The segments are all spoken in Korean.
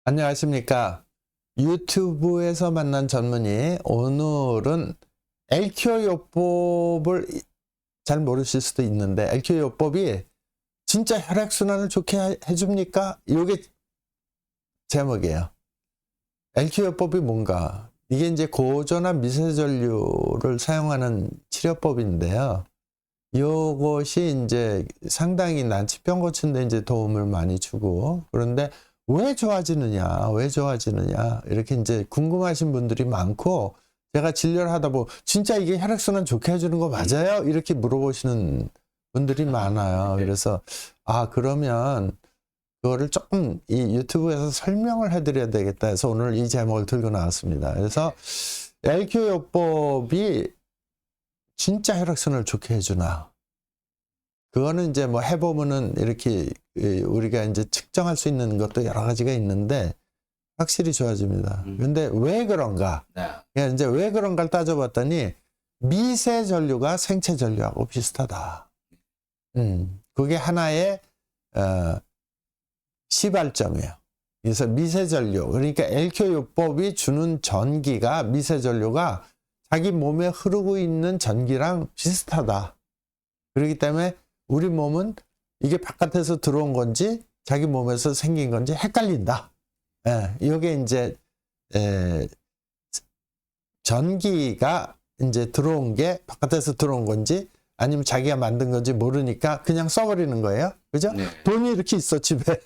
안녕하십니까. 유튜브에서 만난 전문의, 오늘은 LQ요법을 잘 모르실 수도 있는데 LQ요법이 진짜 혈액순환을 좋게 해줍니까? 이게 제목이에요. LQ요법이 뭔가? 이게 이제 고전한 미세전류를 사용하는 치료법인데요. 이것이 이제 상당히 난치병 고치는데 이제 도움을 많이 주고, 그런데 왜 좋아지느냐, 왜 좋아지느냐, 이렇게 이제 궁금하신 분들이 많고, 제가 진료를 하다 보면 진짜 이게 혈액순환 좋게 해주는 거 맞아요? 이렇게 물어보시는 분들이 많아요. 그래서 그러면 그거를 조금 이 유튜브에서 설명을 해드려야 되겠다 해서 오늘 이 제목을 들고 나왔습니다. 그래서 LQ요법이 진짜 혈액순환을 좋게 해주나? 그거는 이제 뭐 해보면은 이렇게 우리가 이제 측정할 수 있는 것도 여러 가지가 있는데 확실히 좋아집니다. 근데 왜 그런가? 그러니까 이제 왜 그런가를 따져봤더니 미세 전류가 생체 전류하고 비슷하다. 그게 하나의 시발점이에요. 그래서 미세 전류, 그러니까 LQ요법이 주는 전기가, 미세 전류가 자기 몸에 흐르고 있는 전기랑 비슷하다. 그렇기 때문에 우리 몸은 이게 바깥에서 들어온 건지 자기 몸에서 생긴 건지 헷갈린다. 이게 이제 전기가 이제 들어온 게 바깥에서 들어온 건지 아니면 자기가 만든 건지 모르니까 그냥 써버리는 거예요. 그죠? 네. 돈이 이렇게 있어, 집에.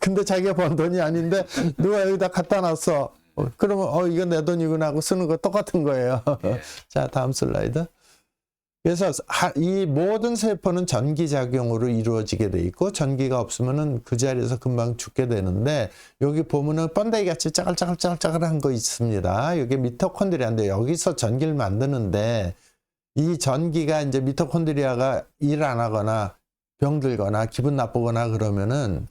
근데 자기가 번 돈이 아닌데 누가 여기다 갖다 놨어. 그러면 이거 내 돈이구나 하고 쓰는 거 똑같은 거예요. 네. 자, 다음 슬라이드. 그래서 이 모든 세포는 전기작용으로 이루어지게 돼 있고, 전기가 없으면은 그 자리에서 금방 죽게 되는데, 여기 보면은 번데기 같이 짜글짜글한 거 있습니다. 이게 미토콘드리아인데 여기서 전기를 만드는데, 이 전기가 이제 미토콘드리아가 일 안 하거나 병들거나 기분 나쁘거나 그러면은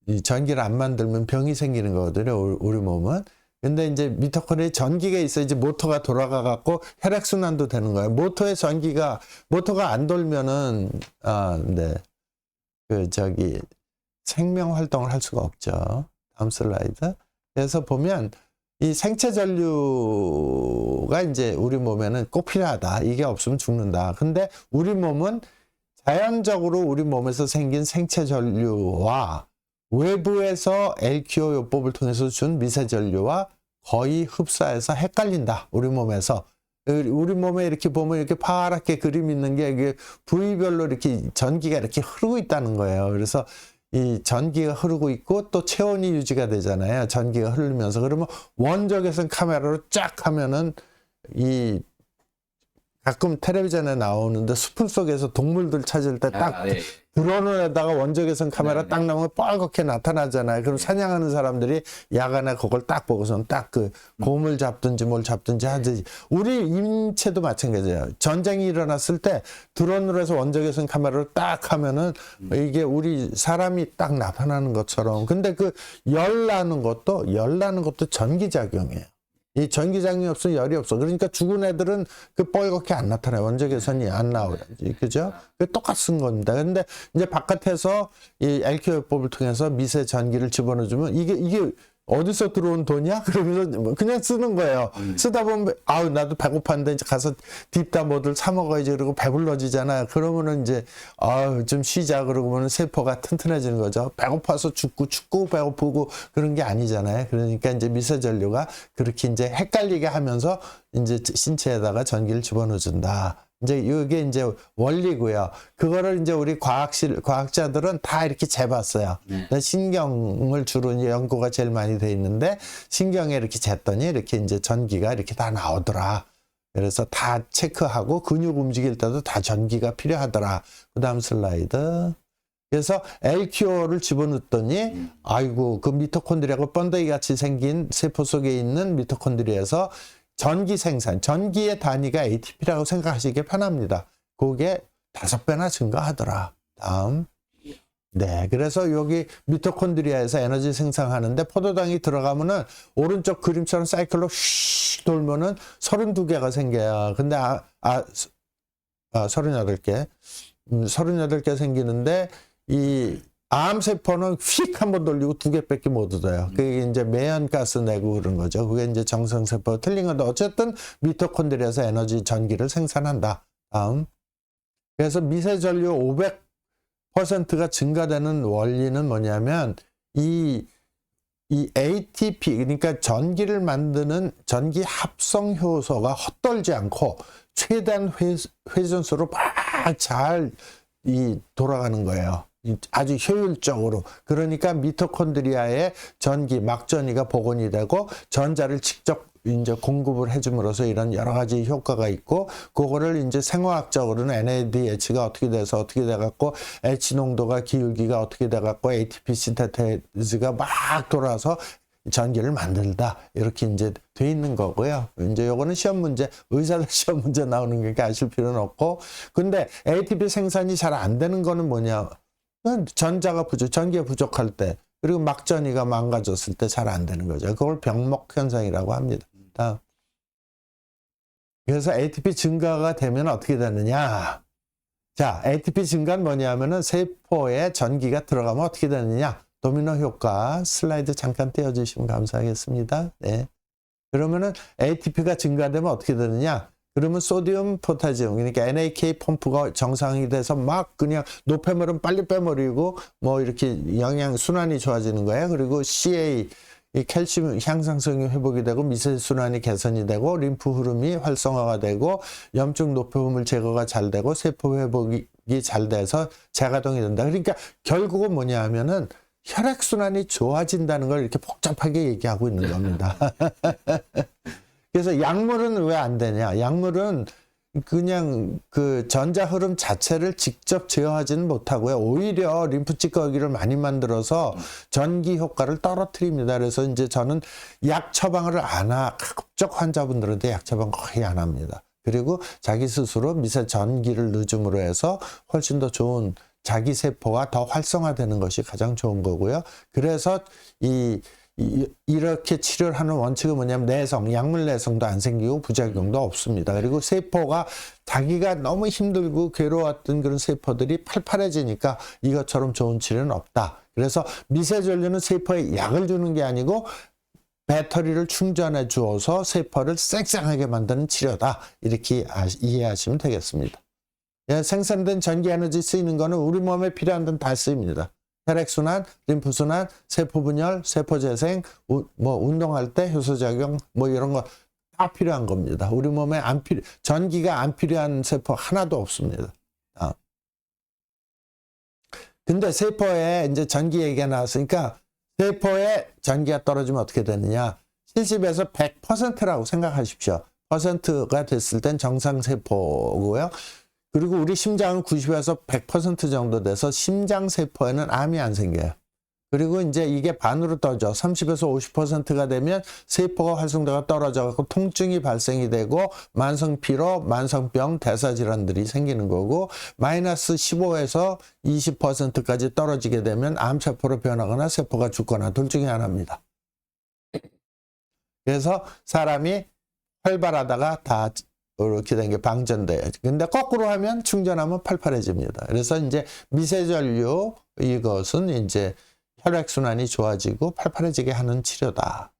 이 전기를 안 만들면 병이 생기는 거거든요, 우리 몸은. 근데 이제 미토콘드리아에 전기가 있어야지 모터가 돌아가 갖고 혈액순환도 되는 거예요. 모터가 안 돌면은 생명 활동을 할 수가 없죠. 다음 슬라이드. 그래서 보면 이 생체 전류가 이제 우리 몸에는 꼭 필요하다. 이게 없으면 죽는다. 근데 우리 몸은 자연적으로 우리 몸에서 생긴 생체 전류와 외부에서 LQ요법을 통해서 준 미세 전류와 거의 흡사해서 헷갈린다. 우리 몸에서. 우리 몸에 이렇게 보면 이렇게 파랗게 그림 있는 게 이게 부위별로 이렇게 전기가 이렇게 흐르고 있다는 거예요. 그래서 이 전기가 흐르고 있고 또 체온이 유지가 되잖아요. 전기가 흐르면서. 그러면 원적외선 카메라로 쫙 하면은 가끔 텔레비전에 나오는데 숲을 속에서 동물들 찾을 때 딱 드론에다가 원적외선 카메라 딱 나오면 빨갛게 나타나잖아요. 그럼 사냥하는 사람들이 야간에 그걸 딱 보고서는 딱 그 곰을 잡든지 뭘 잡든지 하지. 우리 인체도 마찬가지예요. 전쟁이 일어났을 때 드론으로 해서 원적외선 카메라를 딱 하면은 이게 우리 사람이 딱 나타나는 것처럼. 근데 그 열 나는 것도 전기작용이에요. 이 전기장이 없으면 열이 없어. 그러니까 죽은 애들은 그 빨갛게 안 나타나요. 원적외선이 안 나오지. 그죠? 그 똑같은 겁니다. 근데 이제 바깥에서 이 LQ요법을 통해서 미세 전기를 집어넣어주면 이게 어디서 들어온 돈이야? 그러면서 그냥 쓰는 거예요. 쓰다 보면 나도 배고팠는데 이제 가서 딥다 뭐들 사 먹어야지. 그러고 배불러지잖아요. 그러면은 이제 좀 쉬자 그러고는 세포가 튼튼해지는 거죠. 배고파서 춥고 배고프고 그런 게 아니잖아요. 그러니까 이제 미세 전류가 그렇게 이제 헷갈리게 하면서 이제 신체에다가 전기를 집어넣어 준다. 이제 이게 이제 원리고요. 그거를 이제 우리 과학자들은 다 이렇게 재봤어요. 신경을 주로 이제 연구가 제일 많이 돼 있는데 신경에 이렇게 쟀더니 이렇게 이제 전기가 이렇게 다 나오더라. 그래서 다 체크하고 근육 움직일 때도 다 전기가 필요하더라. 그 다음 슬라이드. 그래서 LQ를 집어넣었더니 그 미토콘드리아가 번데기 같이 생긴 세포 속에 있는 미토콘드리아에서 전기 생산, 전기의 단위가 ATP라고 생각하시기 편합니다. 그게 5배나 증가하더라. 다음. 네, 그래서 여기 미토콘드리아에서 에너지 생산하는데 포도당이 들어가면은 오른쪽 그림처럼 사이클로 휙 돌면은 32개가 생겨요. 근데 38개. 38개 생기는데 이 암세포는 휙 한번 돌리고 2개밖에 못 얻어요. 그게 이제 매연가스 내고 그런 거죠. 그게 이제 정상세포 틀린 건데 어쨌든 미토콘드리아에서 에너지 전기를 생산한다. 다음. 그래서 미세전류 500%가 증가되는 원리는 뭐냐면 이 ATP 그러니까 전기를 만드는 전기 합성 효소가 헛돌지 않고 최대한 회전수로 막 잘 돌아가는 거예요. 아주 효율적으로. 그러니까 미토콘드리아의 전기 막전이가 복원이 되고 전자를 직접 이제 공급을 해줌으로써 이런 여러 가지 효과가 있고, 그거를 이제 생화학적으로는 NADH가 어떻게 돼서 어떻게 돼갖고 H 농도가 기울기가 어떻게 돼갖고 ATP 신테테이즈가 막 돌아서 전기를 만들다 이렇게 이제 돼 있는 거고요. 이제 요거는 시험 문제, 의사들 시험 문제 나오는 거니까 아실 필요는 없고, 근데 ATP 생산이 잘 안 되는 거는 뭐냐? 전자가 전기가 부족할 때, 그리고 막전이가 망가졌을 때 잘 안 되는 거죠. 그걸 병목 현상이라고 합니다. 그래서 ATP 증가가 되면 어떻게 되느냐? 자, ATP 증가는 뭐냐면은 세포에 전기가 들어가면 어떻게 되느냐? 도미노 효과 슬라이드 잠깐 띄워주시면 감사하겠습니다. 네. 그러면은 ATP가 증가되면 어떻게 되느냐? 그러면 소디움 포타지움 그러니까 NAK 펌프가 정상이 돼서 막 그냥 노폐물은 빨리 빼버리고 뭐 이렇게 영양 순환이 좋아지는 거예요. 그리고 CA 이 칼슘 향상성이 회복이 되고 미세 순환이 개선이 되고 림프 흐름이 활성화가 되고 염증 노폐물 제거가 잘 되고 세포 회복이 잘 돼서 재가동이 된다. 그러니까 결국은 뭐냐 하면은 혈액 순환이 좋아진다는 걸 이렇게 복잡하게 얘기하고 있는 겁니다. 그래서 약물은 왜 안 되냐? 약물은 그냥 그 전자 흐름 자체를 직접 제어하지는 못하고요. 오히려 림프 찌꺼기를 많이 만들어서 전기 효과를 떨어뜨립니다. 그래서 이제 저는 약 처방을 가급적 환자분들한테 약 처방 거의 안 합니다. 그리고 자기 스스로 미세 전기를 넣음으로 해서 훨씬 더 좋은 자기 세포가 더 활성화되는 것이 가장 좋은 거고요. 그래서 이렇게 치료를 하는 원칙은 뭐냐면 내성, 약물 내성도 안 생기고 부작용도 없습니다. 그리고 세포가 자기가 너무 힘들고 괴로웠던 그런 세포들이 팔팔해지니까 이것처럼 좋은 치료는 없다. 그래서 미세전류는 세포에 약을 주는 게 아니고 배터리를 충전해 주어서 세포를 쌩쌩하게 만드는 치료다. 이렇게 이해하시면 되겠습니다. 생산된 전기 에너지 쓰이는 거는 우리 몸에 필요한 데는 다 쓰입니다. 혈액순환, 림프순환, 세포분열, 세포재생, 뭐 운동할 때 효소작용, 뭐 이런 거 다 필요한 겁니다. 우리 몸에 전기가 안 필요한 세포 하나도 없습니다. 근데 세포에 이제 전기 얘기가 나왔으니까 세포에 전기가 떨어지면 어떻게 되느냐? 70에서 100%라고 생각하십시오. 퍼센트가 됐을 땐 정상세포고요. 그리고 우리 심장은 90에서 100% 정도 돼서 심장세포에는 암이 안 생겨요. 그리고 이제 이게 반으로 떠져 30에서 50%가 되면 세포가 활성도가 떨어져서 통증이 발생이 되고 만성피로, 만성병, 대사질환들이 생기는 거고 마이너스 15에서 20%까지 떨어지게 되면 암세포로 변하거나 세포가 죽거나 둘 중에 하나입니다. 그래서 사람이 활발하다가 다 이렇게 된 게 방전돼요. 근데 거꾸로 하면 충전하면 팔팔해집니다. 그래서 이제 미세전류 이것은 이제 혈액순환이 좋아지고 팔팔해지게 하는 치료다.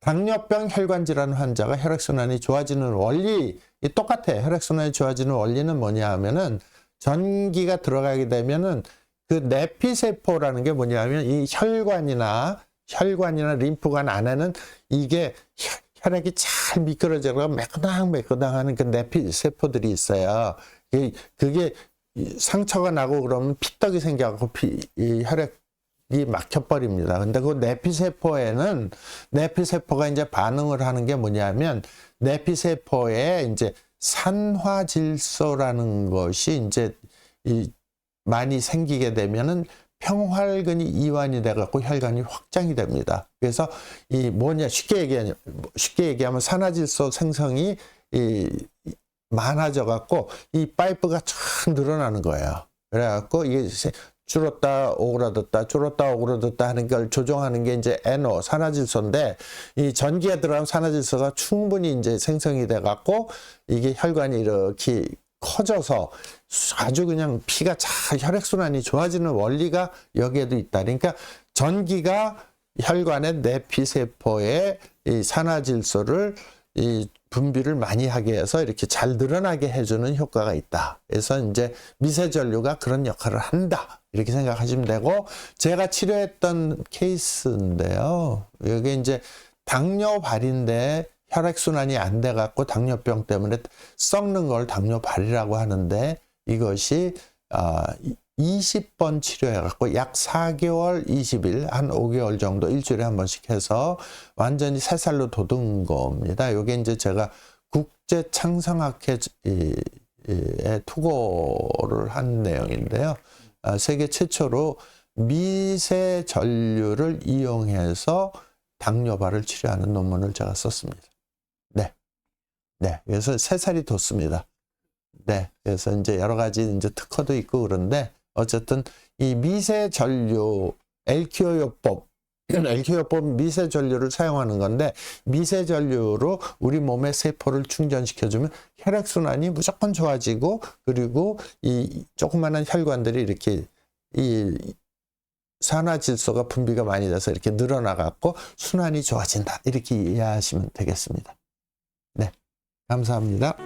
당뇨병 혈관질환 환자가 혈액순환이 좋아지는 원리 똑같아요. 혈액순환이 좋아지는 원리는 뭐냐 하면은 전기가 들어가게 되면은 그 내피세포라는 게 뭐냐면 이 혈관이나 림프관 안에는 이게 혈액이 잘 미끄러져서 매끄당매끄당하는 그 내피세포들이 있어요. 그게 상처가 나고 그러면 피떡이 생겨갖고 혈액이 막혀버립니다. 근데 그 내피세포가 이제 반응을 하는 게 뭐냐면 내피세포에 이제 산화질소라는 것이 이제 많이 생기게 되면은 평활근이 이완이 돼갖고 혈관이 확장이 됩니다. 그래서 쉽게 얘기하면 산화질소 생성이 많아져갖고 이 파이프가 쫙 늘어나는 거예요. 그래갖고 이게 줄었다 오그라졌다 하는 걸 조정하는 게 이제 NO 산화질소인데 이 전기가 들어가면 산화질소가 충분히 이제 생성이 돼갖고 이게 혈관이 이렇게 커져서 아주 그냥 피가 잘 혈액순환이 좋아지는 원리가 여기에도 있다. 그러니까 전기가 혈관의 내피세포의 이 산화질소를 이 분비를 많이 하게 해서 이렇게 잘 늘어나게 해주는 효과가 있다. 그래서 이제 미세전류가 그런 역할을 한다. 이렇게 생각하시면 되고, 제가 치료했던 케이스인데요. 여기 이제 당뇨발인데 혈액순환이 안 돼 갖고 당뇨병 때문에 썩는 걸 당뇨발이라고 하는데, 이것이 20번 치료해 갖고 약 4개월 20일 한 5개월 정도 일주일에 한 번씩 해서 완전히 새살로 돋은 겁니다. 요게 이제 제가 국제 창성학회에 투고를 한 내용인데요. 세계 최초로 미세 전류를 이용해서 당뇨발을 치료하는 논문을 제가 썼습니다. 네. 네. 그래서 새살이 돋습니다. 네. 그래서 이제 여러 가지 이제 특허도 있고 그런데 어쨌든 이 미세 전류 LQ요법 미세 전류를 사용하는 건데, 미세 전류로 우리 몸의 세포를 충전시켜주면 혈액순환이 무조건 좋아지고, 그리고 이 조그마한 혈관들이 이렇게 이 산화질소가 분비가 많이 돼서 이렇게 늘어나갖고 순환이 좋아진다. 이렇게 이해하시면 되겠습니다. 네. 감사합니다.